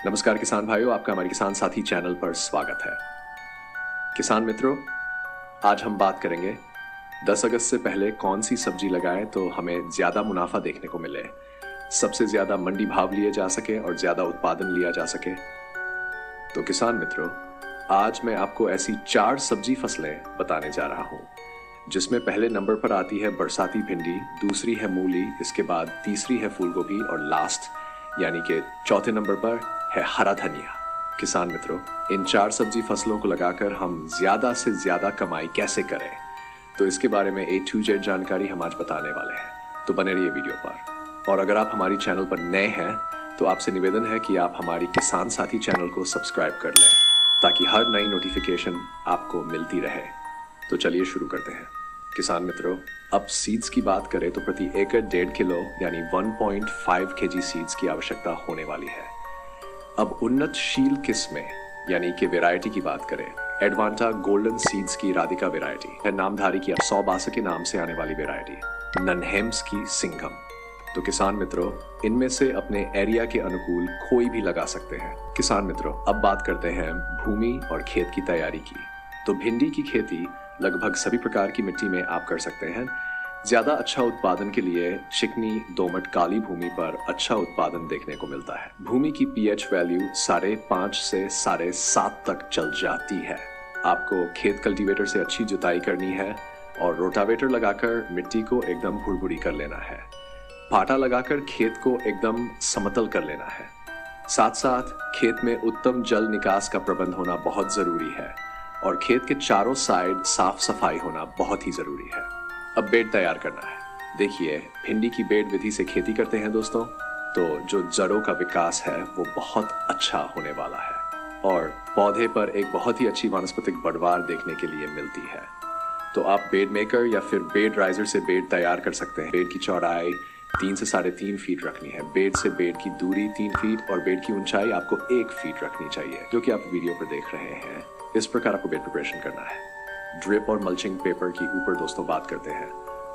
नमस्कार किसान भाइयों, आपका हमारे किसान साथी चैनल पर स्वागत है। किसान मित्रों, आज हम बात करेंगे 10 अगस्त से पहले कौन सी सब्जी लगाएं तो हमें ज्यादा मुनाफा देखने को मिले, सबसे ज्यादा मंडी भाव लिए जा सके और ज्यादा उत्पादन लिया जा सके। तो किसान मित्रों, आज मैं आपको ऐसी 4 सब्जी फसलें बताने जा रहा हूं, जिसमें पहले नंबर पर आती है बरसाती भिंडी, दूसरी है मूली, इसके बाद तीसरी है फूलगोभी और लास्ट यानी कि चौथे नंबर पर है हरा धनिया। किसान मित्रों, इन 4 सब्जी फसलों को लगाकर हम ज्यादा से ज्यादा कमाई कैसे करें, तो इसके बारे में A to Z जानकारी हम आज बताने वाले हैं। तो बने रहिए वीडियो पर। और अगर आप हमारी चैनल पर नए हैं तो आपसे निवेदन है कि आप हमारी किसान साथी चैनल को सब्सक्राइब कर लें, ताकि हर नई नोटिफिकेशन आपको मिलती रहे। तो चलिए शुरू करते हैं। किसान मित्रों, अब सीड्स की बात करें तो प्रति एकड़ 1.5 किलो यानी 1.5 kg सीड्स की आवश्यकता होने वाली है। अब उन्नतशील किस्में यानी कि वैरायटी की बात करें, एडवांटा गोल्डन सीड्स की राधिका वैरायटी है नामधारी की 100 के नाम से आने वाली वैरायटी, नन्हेम्स की सिंघम। तो किसान मित्रों, इनमें से अपने एरिया के अनुकूल कोई भी लगा सकते हैं। किसान मित्रों, अब बात करते हैं भूमि और खेत की तैयारी की। तो भिंडी की खेती लगभग सभी प्रकार की मिट्टी में आप कर सकते हैं। ज्यादा अच्छा उत्पादन के लिए चिकनी दोमट काली भूमि पर अच्छा उत्पादन देखने को मिलता है। भूमि की पीएच वैल्यू 5.5 से 7.5 तक चल जाती है। आपको खेत कल्टीवेटर से अच्छी जुताई करनी है और रोटावेटर लगाकर मिट्टी को एकदम भुरभुरी कर लेना है। पाटा लगाकर खेत को एकदम समतल कर लेना है। साथ साथ खेत में उत्तम जल निकास का प्रबंध होना बहुत जरूरी है और खेत के चारों साइड साफ सफाई होना बहुत ही जरूरी है। अब बेड तैयार करना है। देखिए, भिंडी की बेड विधि से खेती करते हैं दोस्तों, तो जो जड़ों का विकास है वो बहुत अच्छा होने वाला है और पौधे पर एक बहुत ही अच्छी वानस्पतिक बढ़वार देखने के लिए मिलती है। तो आप बेड मेकर या फिर बेड राइजर से बेड तैयार कर सकते हैं। बेड की चौड़ाई 3 से 3.5 फीट रखनी है। बेड से बेड की दूरी 3 फीट और बेड की ऊंचाई आपको 1 फीट रखनी चाहिए, जो कि आप वीडियो पर देख रहे हैं। इस प्रकार आपको बेड प्रिपरेशन करना है। ड्रिप और मल्चिंग पेपर की ऊपर दोस्तों बात करते हैं,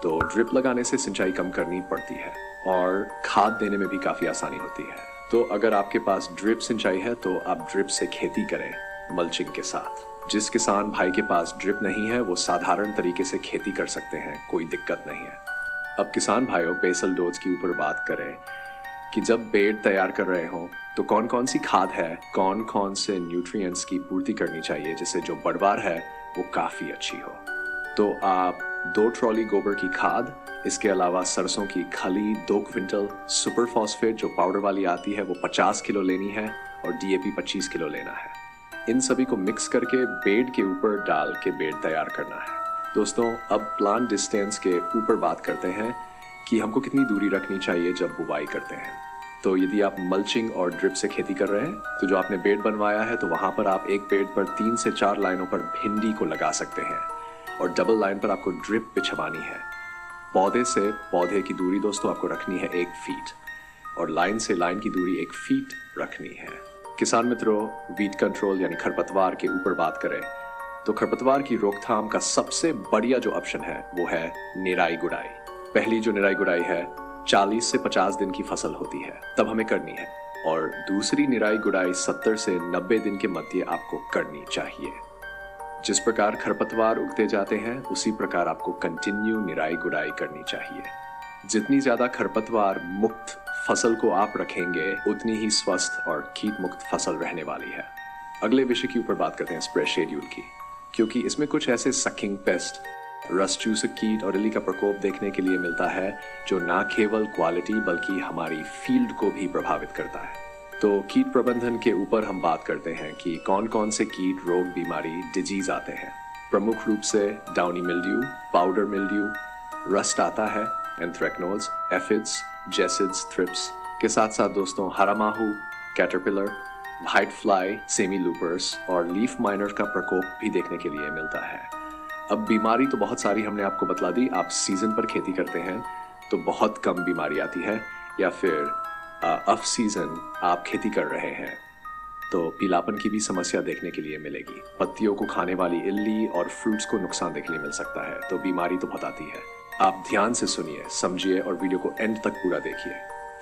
तो ड्रिप लगाने से सिंचाई कम करनी पड़ती है और खाद देने में भी काफी आसानी होती है। तो अगर आपके पास ड्रिप सिंचाई है तो आप ड्रिप से खेती करें मल्चिंग के साथ। जिस किसान भाई के पास ड्रिप नहीं है वो साधारण तरीके से खेती कर सकते हैं, कोई दिक्कत नहीं है। अब किसान भाइयों, बेसल डोज की ऊपर बात करें कि जब बेड तैयार कर रहे हो तो कौन कौन सी खाद है, कौन कौन से न्यूट्रिएंट्स की पूर्ति करनी चाहिए, जिससे जो बढ़वार है वो काफी अच्छी हो। तो आप 2 ट्रॉली गोबर की खाद, इसके अलावा सरसों की खली 2 क्विंटल, सुपर फॉस्फेट जो पाउडर वाली आती है वो 50 किलो लेनी है और DAP 25 किलो लेना है। इन सभी को मिक्स करके बेड के ऊपर डाल के बेड तैयार करना है। दोस्तों, अब प्लांट डिस्टेंस के ऊपर बात करते हैं कि हमको कितनी दूरी रखनी चाहिए जब बुवाई करते हैं। तो यदि आप मल्चिंग और ड्रिप से खेती कर रहे हैं तो जो आपने बेड बनवाया है तो वहां पर आप एक बेड पर 3 से 4 लाइनों पर भिंडी को लगा सकते हैं और डबल लाइन पर आपको ड्रिप बिछवानी है। पौधे से पौधे की दूरी दोस्तों आपको रखनी है 1 फीट और लाइन से लाइन की दूरी 1 फीट रखनी है। किसान मित्रों, वीड कंट्रोल यानी खरपतवार के ऊपर बात करें तो खरपतवार की रोकथाम का सबसे बढ़िया जो ऑप्शन है वो है निराई गुड़ाई। पहली जो निराई गुड़ाई है 40 से 50 दिन की फसल होती है, तब हमें करनी है, और दूसरी निराई गुड़ाई 70 से 90 दिन के मध्य आपको करनी चाहिए। जिस प्रकार खरपतवार उगते जाते हैं उसी प्रकार आपको कंटिन्यू निराई गुड़ाई करनी चाहिए। जितनी ज्यादा खरपतवार मुक्त फसल को आप रखेंगे उतनी ही स्वस्थ और कीट मुक्त फसल रहने वाली है। अगले विषय की ऊपर बात करते हैं स्प्रे शेड्यूल की, क्योंकि इसमें कुछ ऐसे सकिंग पेस्ट, रस चूसक कीट और इली का प्रकोप देखने के लिए मिलता है जो न केवल क्वालिटी बल्कि हमारी फील्ड को भी प्रभावित करता है। तो कीट प्रबंधन के ऊपर हम बात करते हैं कि कौन कौन से कीट, रोग, बीमारी, डिजीज आते हैं। प्रमुख रूप से downy mildew, powder mildew, rust आता है, एंथ्रेक्नोज, एफिड्स, जेसिड्स, थ्रिप्स के साथ साथ दोस्तों हरा माहू, कैटरपिलर, व्हाइट फ्लाई, सेमी लूपर्स और लीफ माइनर का प्रकोप भी देखने के लिए मिलता है। अब बीमारी तो बहुत सारी हमने आपको बतला दी। आप सीजन पर खेती करते हैं तो बहुत कम बीमारी आती है, या फिर ऑफ सीजन आप खेती कर रहे हैं तो पीलापन की भी समस्या देखने के लिए मिलेगी। पत्तियों को खाने वाली इल्ली और फ्रूट्स को नुकसान देखने के लिए मिल सकता है। तो बीमारी तो बहुत आती है। आप ध्यान से सुनिए, समझिए और वीडियो को एंड तक पूरा देखिए।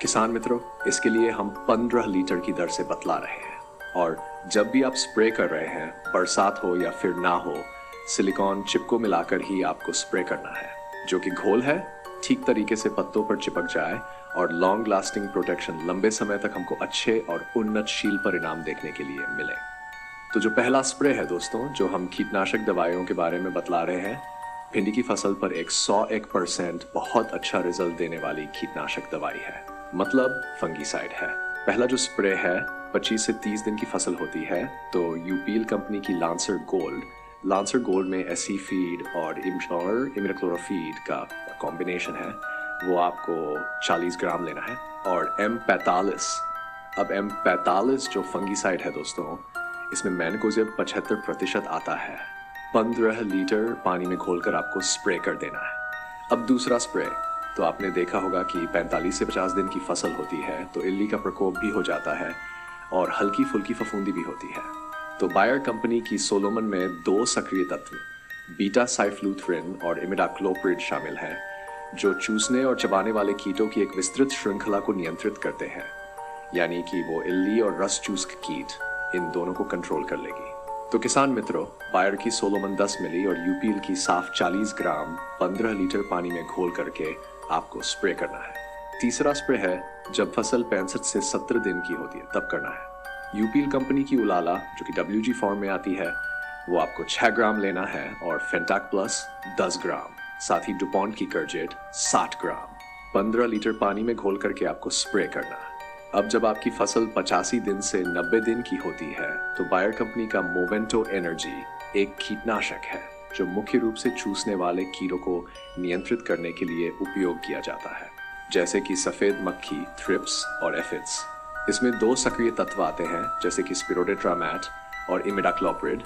किसान मित्रों, इसके लिए हम 15 लीटर की दर से बतला रहे हैं और जब भी आप स्प्रे कर रहे हैं, बरसात हो या फिर ना हो, सिलिकॉन चिप को मिलाकर ही आपको स्प्रे करना है, जो कि घोल है, ठीक तरीके से पत्तों पर चिपक जाए और लॉन्ग लास्टिंग प्रोटेक्शन लंबे समय तक हमको अच्छे और उन्नतशील परिणाम देखने के लिए मिले। तो जो पहला स्प्रे है दोस्तों, जो हम कीटनाशक दवाइयों के बारे में बतला रहे हैं, भिंडी की फसल पर एक 101% बहुत अच्छा रिजल्ट देने वाली कीटनाशक दवाई है, मतलब फंगीसाइड है। पहला जो स्प्रे है 25 से 30 दिन की फसल होती है, तो यूपीएल कंपनी की लांसर गोल्ड में एसी फीड और इमिडाक्लोप्रिड का कॉम्बिनेशन है, वो आपको 40 ग्राम लेना है। और M45, अब M45 जो फंगीसाइड है दोस्तों, इसमें मैनकोजेब 75% आता है। 15 लीटर पानी में घोलकर आपको स्प्रे कर देना है। अब दूसरा स्प्रे, तो आपने देखा होगा कि 45 से 50 दिन की फसल होती है तो इल्ली का प्रकोप भी हो जाता है और हल्की फुल्की फफूंदी भी होती है। तो बायर कंपनी की सोलोमन में 2 सक्रिय तत्व बीटा साइफ्लूथ्रिन और इमिडाक्लोप्रिड शामिल हैं, जो चूसने और चबाने वाले कीटों की एक विस्तृत श्रृंखला को नियंत्रित करते हैं, यानी कि वो इल्ली और रस चूसक कीट इन दोनों को कंट्रोल कर लेगी। तो किसान मित्रों, बायर की सोलोमन 10 मिली और यूपीएल की साफ 40 ग्राम 15 लीटर पानी में घोल करके आपको स्प्रे करना है। तीसरा स्प्रे है जब फसल 65 से 70 दिन की होती है, तब करना है। यूपीएल कंपनी की उलाला, जो कि WG फॉर्म में आती है, वो आपको 6 ग्राम लेना है और फेंटाक प्लस 10 ग्राम, साथ ही डुपॉन्ट की कर्जेट 60 ग्राम 15 लीटर पानी में घोल करके आपको स्प्रे करना है। अब जब आपकी फसल 85 दिन से 90 दिन की होती है, तो बायर कंपनी का मोवेंटो एनर्जी एक कीटनाशक है जो मुख्य रूप से चूसने वाले कीड़ों को नियंत्रित करने के लिए उपयोग किया जाता है, जैसे कि सफेद मक्खी, थ्रिप्स और एफिड्स। इसमें 2 सक्रिय तत्व आते हैं, जैसे कि स्पिरोडेट्रामैट और इमिडाक्लोप्रिड,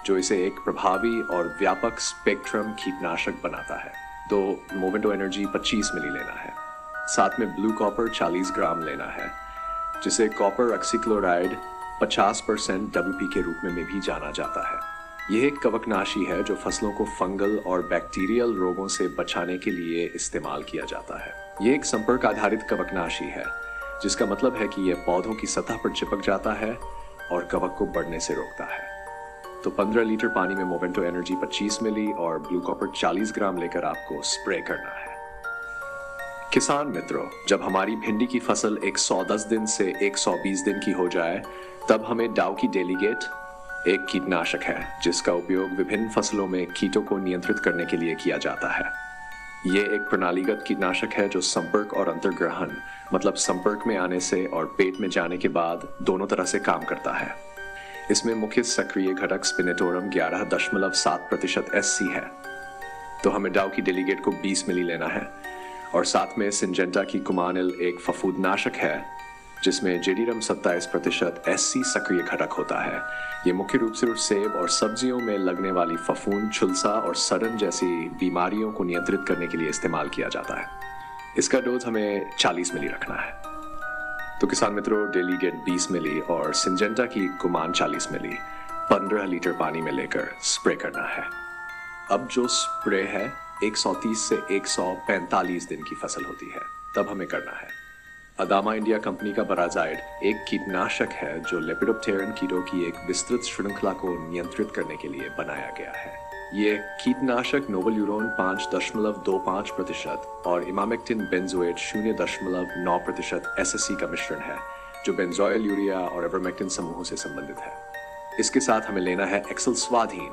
जो इसे एक प्रभावी और व्यापक स्पेक्ट्रम कीटनाशक बनाता है। तो मोवेंटो एनर्जी 25 मिली लेना है। साथ में ब्लू कॉपर 40 ग्राम लेना है, जिसे कॉपर ऑक्सीक्लोराइड 50% WP के रूप में भी जाना जाता है। यह एक कवकनाशी है जो फसलों को फंगल और बैक्टीरियल रोगों से बचाने के लिए इस्तेमाल किया जाता है। यह एक संपर्क आधारित कवकनाशी है, जिसका मतलब है कि यह पौधों की सतह पर चिपक जाता है और कवक को बढ़ने से रोकता है। तो 15 लीटर पानी में मोवेंटो एनर्जी 25 मिली और ब्लू कॉपर 40 ग्राम लेकर आपको स्प्रे करना है। किसान मित्रों, जब हमारी भिंडी की फसल 110 दिन से 120 दिन की हो जाए, तब हमें डाउ की डेलीगेट एक कीटनाशक है जिसका उपयोग विभिन्न फसलों में कीटों को नियंत्रित करने के लिए किया जाता है। ये एक प्रणालीगत कीटनाशक है जो संपर्क और अंतर्ग्रहण, मतलब संपर्क में आने से और पेट में जाने के बाद दोनों तरह से काम करता है। इसमें मुख्य सक्रिय घटक स्पिनेटोरम 11.7% SC है। तो हमें डाउ की डेलीगेट को 20 मिली लेना है और साथ में सिंजेंटा की कुमानिल एक फफूंदनाशक है, जिसमें जेडीरम 27% SC सक्रिय घटक होता है। ये मुख्य रूप से सेब और सब्जियों में लगने वाली फफूंद, झुलसा और सड़न जैसी बीमारियों को नियंत्रित करने के लिए इस्तेमाल किया जाता है। इसका डोज हमें 40 मिली रखना है। तो किसान मित्रों, डेलीगेट 20 मिली और सिंजेंटा की कुमान 40 मिली 15 लीटर पानी में लेकर स्प्रे करना है। अब जो स्प्रे है 130 से 145 दिन की फसल होती है, तब हमें करना है। अदामा इंडिया कंपनी का बराजाइड एक कीटनाशक है जो लेपिडोप्टेरन कीटों की एक विस्तृत श्रृंखला को नियंत्रित करने के लिए बनाया गया है। ये कीटनाशक नोवल्यूरोन 5.25% और इमामेक्टिन बेंजोएट 0.9% SSC का मिश्रण है, जो बेंजोइल यूरिया और एवरमेक्टिन समूहों से संबंधित है। इसके साथ हमें लेना है एक्सेल स्वाधीन,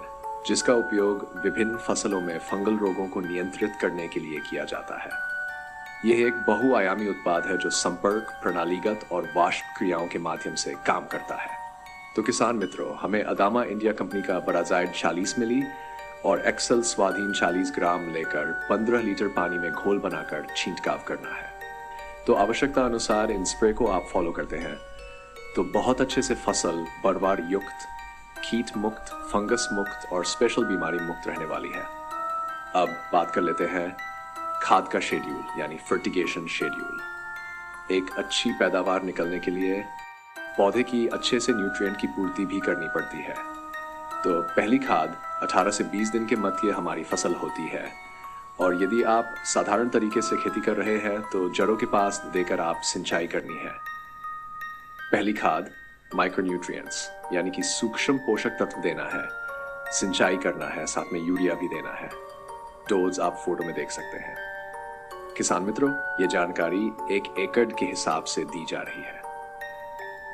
जिसका उपयोग विभिन्न फसलों में फंगल रोगों को नियंत्रित करने के लिए किया जाता है। यह एक बहुआयामी उत्पाद है जो संपर्क, प्रणालीगत और वाष्प क्रियाओं के माध्यम से काम करता है। तो किसान मित्रों, हमें अदामा इंडिया कंपनी का बराजाइड 40 मिली और एक्सेल स्वाधीन 40 ग्राम लेकर 15 लीटर पानी में घोल बनाकर छींटकाव करना है। तो आवश्यकता अनुसार इन स्प्रे को आप फॉलो करते हैं तो बहुत अच्छे से फसल बरवार युक्त, कीट मुक्त, फंगस मुक्त और स्पेशल बीमारी मुक्त रहने वाली है। अब बात कर लेते हैं खाद का शेड्यूल, यानी फर्टिगेशन शेड्यूल। एक अच्छी पैदावार निकलने के लिए पौधे की अच्छे से न्यूट्रिएंट की पूर्ति भी करनी पड़ती है। तो पहली खाद 18 से 20 दिन के मध्य हमारी फसल होती है और यदि आप साधारण तरीके से खेती कर रहे हैं तो जड़ों के पास देकर आप सिंचाई करनी है। पहली खाद माइक्रोन्यूट्रिएंट्स यानी कि सूक्ष्म पोषक तत्व देना है, सिंचाई करना है, साथ में यूरिया भी देना है। डोज आप फोटो में देख सकते हैं। किसान मित्रों, ये जानकारी 1 एकड़ के हिसाब से दी जा रही है।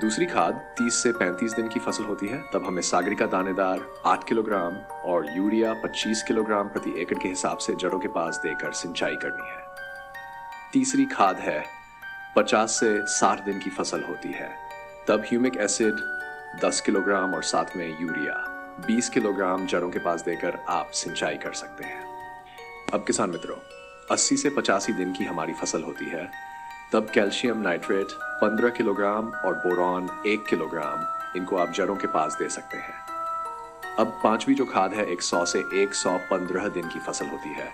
दूसरी खाद 30 से 35 दिन की फसल होती है, तब हमें सागरिका दानेदार 8 किलोग्राम और यूरिया 25 किलोग्राम प्रति एकड़ के हिसाब से जड़ों के पास देकर सिंचाई करनी है। तीसरी खाद है 50 से 60 दिन की फसल होती है, तब ह्यूमिक एसिड 10 किलोग्राम और साथ में यूरिया 20 किलोग्राम जड़ों के पास देकर आप सिंचाई कर सकते हैं। अब किसान मित्रों, 80 से 85 दिन की हमारी फसल होती है, तब कैल्शियम नाइट्रेट 15 किलोग्राम और बोरॉन 1 किलोग्राम इनको आप जड़ों के पास दे सकते हैं। अब पांचवी जो खाद है 100 से 115 दिन की फसल होती है,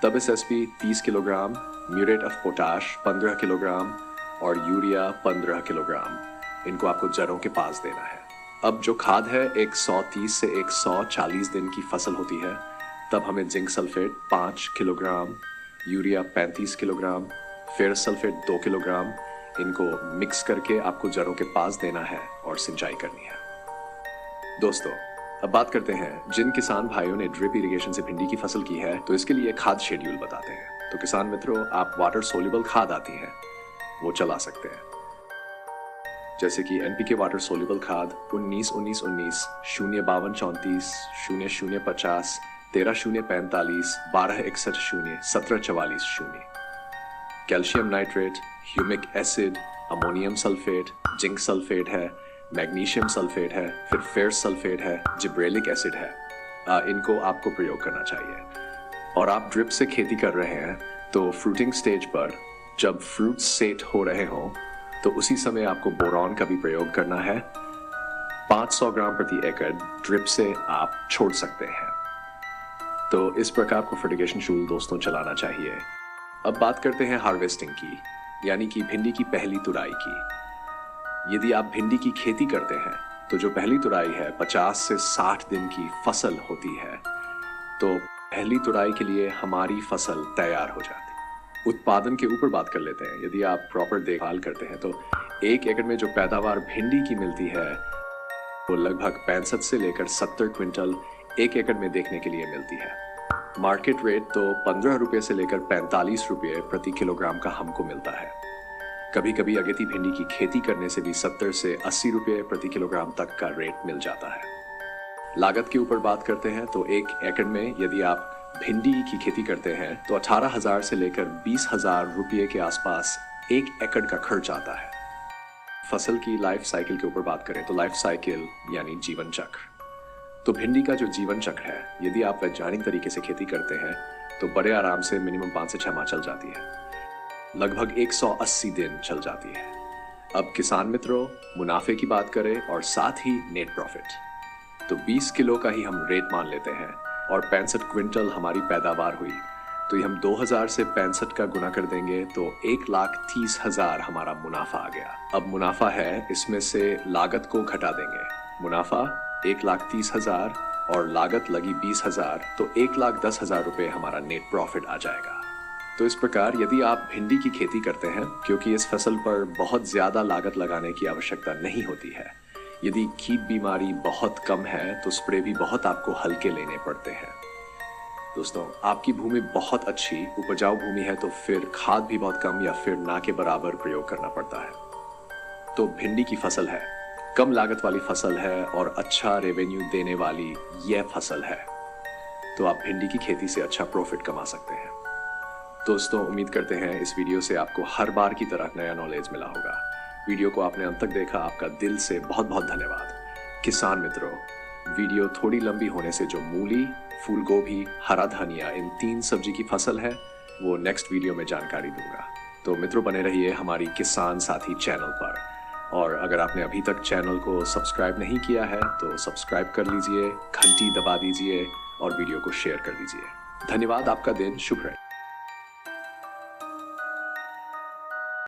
तब SSP 30 kilogram, muriate of potash 15 kilogram और यूरिया 15 किलोग्राम इनको आपको जड़ों के पास देना है। अब जो खाद है 130 से 140 दिन की फसल होती है, तब हमें zinc sulphate 5 kilogram, urea 35 kilogram, ferrous sulphate 2 kilogram इनको मिक्स करके आपको जड़ों के पास देना है और सिंचाई करनी है। दोस्तों, अब बात करते हैं जिन किसान भाइयों ने ड्रिप इरिगेशन से भिंडी की फसल की है, तो इसके लिए खाद शेड्यूल बताते हैं। तो किसान मित्रों, आप वाटर सोल्यूबल खाद आती है वो चला सकते हैं, जैसे कि एनपीके वाटर सोल्यूबल खाद 19-19-19, 052-34, 0050, 13-045, 12-61-0, 17-44-0। Calcium nitrate, humic acid, ammonium sulphate, zinc sulphate है, मैग्नीशियम सल्फेट है, फिर फेरस सल्फेट है, जिब्रेलिक एसिड है। इनको आपको प्रयोग करना चाहिए। और आप ड्रिप से खेती कर रहे हैं तो फ्रूटिंग स्टेज पर जब फ्रूट सेट हो रहे हों तो उसी समय आपको बोरॉन का भी प्रयोग करना है। 500 ग्राम प्रति एकड़ ड्रिप से आप छोड़ सकते हैं। तो इस प्रकार को फर्टिगेशन शेड्यूल दोस्तों चलाना चाहिए। अब बात करते हैं हार्वेस्टिंग की, यानी कि भिंडी की पहली तुड़ाई की। यदि आप भिंडी की खेती करते हैं तो जो पहली तुड़ाई है 50 से 60 दिन की फसल होती है, तो पहली तुड़ाई के लिए हमारी फसल तैयार हो जाती। उत्पादन के ऊपर बात कर लेते हैं। यदि आप प्रॉपर देखभाल करते हैं तो 1 एकड़ में जो पैदावार भिंडी की मिलती है वो लगभग 65 से लेकर 70 क्विंटल 1 एकड़ में देखने के लिए मिलती है। मार्केट रेट तो 15 रुपये से लेकर 45 रुपये प्रति किलोग्राम का हमको मिलता है। कभी कभी अगेती भिंडी की खेती करने से भी 70 से 80 रुपये प्रति किलोग्राम तक का रेट मिल जाता है। लागत के ऊपर बात करते हैं तो 1 एकड़ में यदि आप भिंडी की खेती करते हैं तो 18,000 से लेकर 20,000 रुपये के आसपास 1 एकड़ का खर्च आता है। फसल की लाइफ साइकिल के ऊपर बात करें तो लाइफ साइकिल यानी जीवन चक्र, तो भिंडी का जो जीवन चक्र है, यदि आप वैज्ञानिक तरीके से खेती करते हैं तो बड़े आराम से मिनिमम 5 से 6 माह चल जाती है, लगभग 180 दिन चल जाती है। अब किसान मित्रों, मुनाफे की बात करें और साथ ही नेट प्रॉफिट, तो 20 किलो का ही हम रेट मान लेते हैं और 65 क्विंटल हमारी पैदावार हुई, तो ये हम 2000 से 65 का गुना कर देंगे तो 1,30,000 हमारा मुनाफा आ गया। अब मुनाफा है, इसमें से लागत को घटा देंगे। मुनाफा 1,30,000 और लागत लगी 20,000, तो 1,10,000 रुपये हमारा नेट प्रॉफिट आ जाएगा। तो इस प्रकार यदि आप भिंडी की खेती करते हैं, क्योंकि इस फसल पर बहुत ज्यादा लागत लगाने की आवश्यकता नहीं होती है, यदि कीट बीमारी बहुत कम है तो स्प्रे भी बहुत आपको हल्के लेने पड़ते हैं। दोस्तों, आपकी भूमि बहुत अच्छी उपजाऊ भूमि है तो फिर खाद भी बहुत कम या फिर ना के बराबर प्रयोग करना पड़ता है। तो भिंडी की फसल है, कम लागत वाली फसल है और अच्छा रेवेन्यू देने वाली यह फसल है, तो आप भिंडी की खेती से अच्छा प्रॉफिट कमा सकते हैं। दोस्तों, उम्मीद करते हैं इस वीडियो से आपको हर बार की तरह नया नॉलेज मिला होगा। वीडियो को आपने अंत तक देखा, आपका दिल से बहुत बहुत धन्यवाद। किसान मित्रों, वीडियो थोड़ी लंबी होने से जो मूली, फूल गोभी, हरा धनिया इन 3 सब्जी की फसल है वो नेक्स्ट वीडियो में जानकारी दूंगा। तो मित्रों, बने रहिए हमारी किसान साथी चैनल पर, और अगर आपने अभी तक चैनल को सब्सक्राइब नहीं किया है तो सब्सक्राइब कर लीजिए, घंटी दबा दीजिए और वीडियो को शेयर कर दीजिए। धन्यवाद, आपका दिन शुभ रहे।